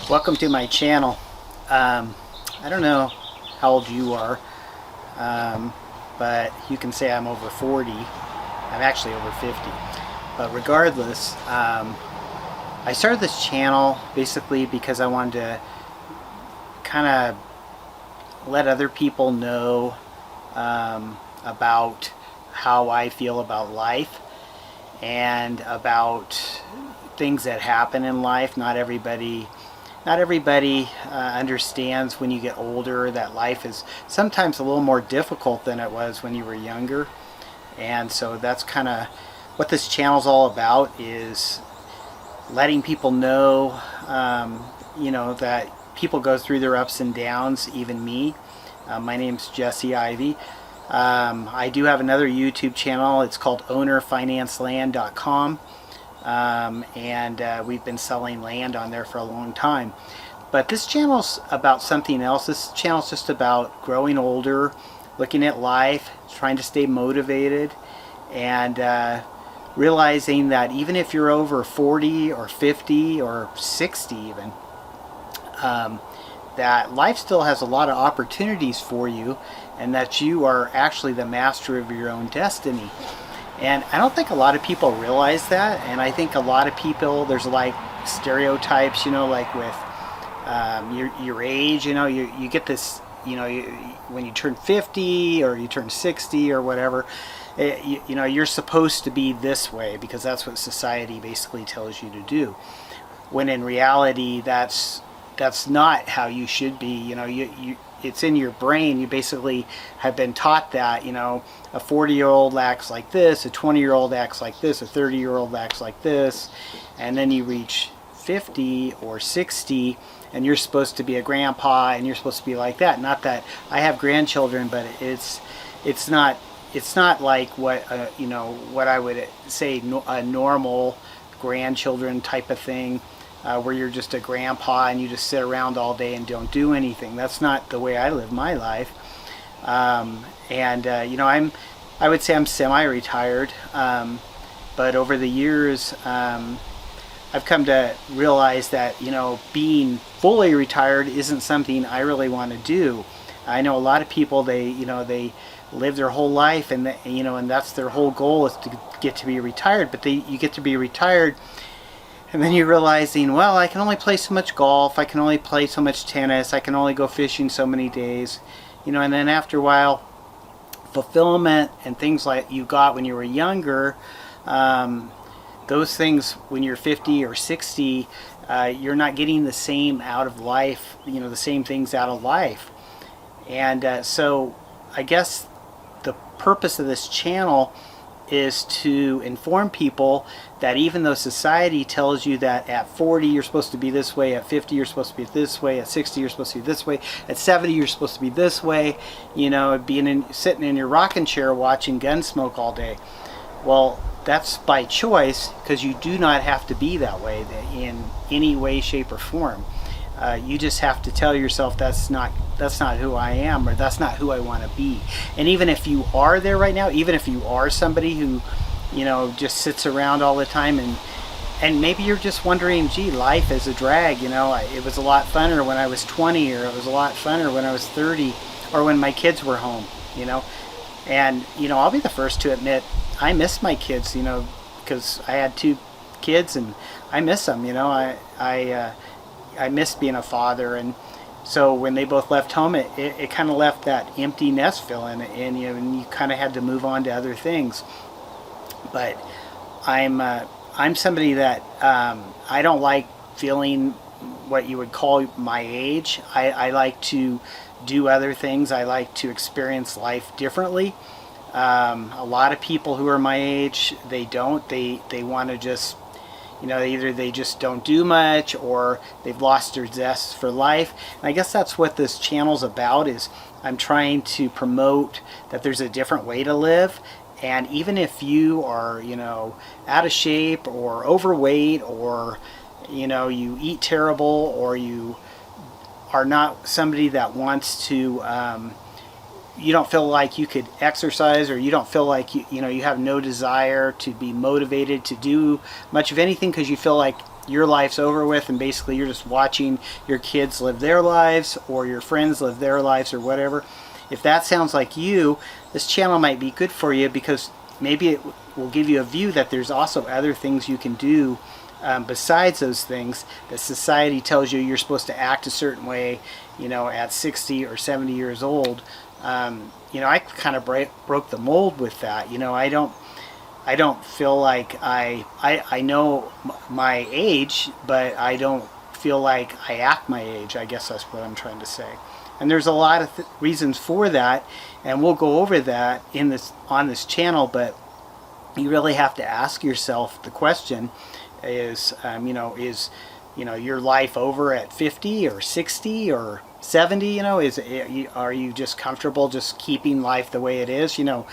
Welcome to my channel. I don't know how old you are, but you can say I'm over 40. I'm actually over 50. But regardless, I started this channel basically because I wanted to kind of let other people know about how I feel about life and about things that happen in life. Not everybody understands when you get older that life is sometimes a little more difficult than it was when you were younger. And so that's kind of what this channel is all about, is letting people know, that people go through their ups and downs, even me. My name's Jesse Ivy. I do have another YouTube channel. It's called ownerfinanceland.com. We've been selling land on there for a long time. But this channel's about something else. This channel's just about growing older, looking at life, trying to stay motivated, and realizing that even if you're over 40 or 50 or 60 even, that life still has a lot of opportunities for you, and that you are actually the master of your own destiny. And I don't think a lot of people realize that. And I think a lot of people, there's like stereotypes, like with your age, you get this, when you turn 50 or you turn 60 or whatever, you're supposed to be this way because that's what society basically tells you to do. When in reality, that's not how you should be. It's in your brain. You basically have been taught that, a 40-year-old acts like this, a 20-year-old acts like this, a 30-year-old acts like this, and then you reach 50 or 60 and you're supposed to be a grandpa and you're supposed to be like that. Not that I have grandchildren, but it's not like what what I would say a normal grandchildren type of thing, where you're just a grandpa and you just sit around all day and don't do anything. That's not the way I live my life. I would say I'm semi-retired, but over the years, I've come to realize that, being fully retired isn't something I really want to do. I know a lot of people, they live their whole life and that's their whole goal, is to get to be retired, but you get to be retired and then you're realizing, well, I can only play so much golf, I can only play so much tennis, I can only go fishing so many days, and then after a while, fulfillment and things like you got when you were younger, those things when you're 50 or 60, you're not getting the same out of life, the same things out of life. And so I guess the purpose of this channel is to inform people that even though society tells you that at 40 you're supposed to be this way, at 50 you're supposed to be this way, at 60 you're supposed to be this way, at 70 you're supposed to be this way, sitting in your rocking chair watching Gunsmoke all day. Well, that's by choice, because you do not have to be that way in any way, shape, or form. You just have to tell yourself that's not who I am, or that's not who I want to be. And even if you are there right now, even if you are somebody who just sits around all the time, and maybe you're just wondering, gee, life is a drag, it was a lot funner when I was 20, or it was a lot funner when I was 30, or when my kids were home, and I'll be the first to admit I miss my kids, because I had 2 kids and I miss them. I miss being a father. And so when they both left home, it kind of left that empty nest feeling, and you kind of had to move on to other things. But I'm somebody that I don't like feeling what you would call my age. I like to do other things. I like to experience life differently. A lot of people who are my age, they don't. They want to just, either they just don't do much, or they've lost their zest for life. And I guess that's what this channel's about, is I'm trying to promote that there's a different way to live. And even if you are, out of shape or overweight, or, you eat terrible, or you are not somebody that wants to, you don't feel like you could exercise, or you don't feel like you have no desire to be motivated to do much of anything because you feel like your life's over with and basically you're just watching your kids live their lives or your friends live their lives or whatever, if that sounds like you, this channel might be good for you, because maybe it will give you a view that there's also other things you can do besides those things that society tells you you're supposed to act a certain way, at 60 or 70 years old. I kind of broke the mold with that. I don't feel like I know my age, but I don't feel like I act my age. I guess that's what I'm trying to say. And there's a lot of reasons for that, and we'll go over that on this channel. But you really have to ask yourself the question: is your life over at 50 or 60 or 70? Are you just comfortable just keeping life the way it is? You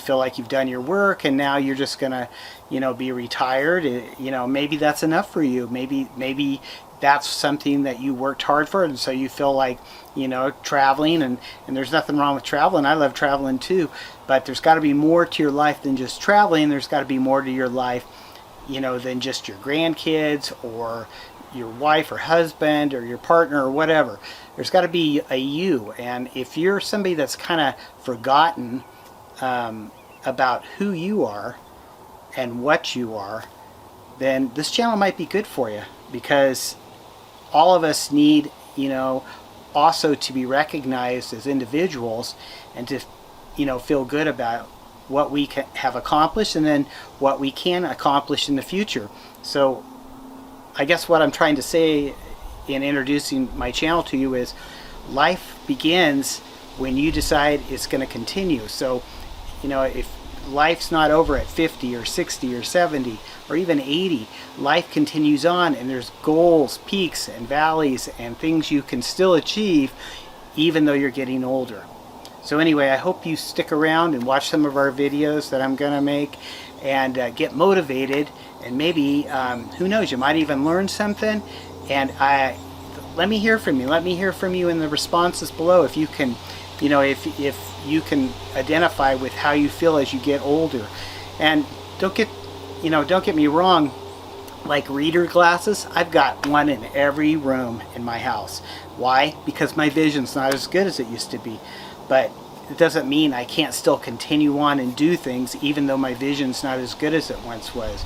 feel like you've done your work and now you're just gonna be retired. Maybe that's enough for you. Maybe that's something that you worked hard for, and so you feel like traveling, and there's nothing wrong with traveling. I love traveling too, but there's got to be more to your life than just traveling. There's got to be more to your life than just your grandkids or your wife or husband or your partner or whatever. There's got to be a you. And if you're somebody that's kind of forgotten about who you are and what you are, then this channel might be good for you, because all of us need also to be recognized as individuals and to feel good about what we have accomplished and then what we can accomplish in the future. So I guess what I'm trying to say in introducing my channel to you is life begins when you decide it's going to continue. So if life's not over at 50 or 60 or 70 or even 80, life continues on, and there's goals, peaks and valleys and things you can still achieve even though you're getting older. So anyway, I hope you stick around and watch some of our videos that I'm going to make and get motivated, and maybe, who knows, you might even learn something. And let me hear from you. Let me hear from you in the responses below if you can, if you can identify with how you feel as you get older. And don't get me wrong, like reader glasses, I've got one in every room in my house. Why? Because my vision's not as good as it used to be. But it doesn't mean I can't still continue on and do things even though my vision's not as good as it once was.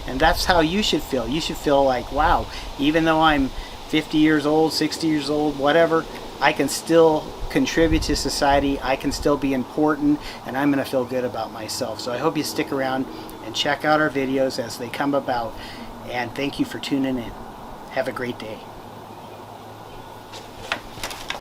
And that's how you should feel. You should feel like, wow, even though I'm 50 years old, 60 years old, whatever, I can still contribute to society. I can still be important, and I'm going to feel good about myself. So I hope you stick around and check out our videos as they come about. And thank you for tuning in. Have a great day.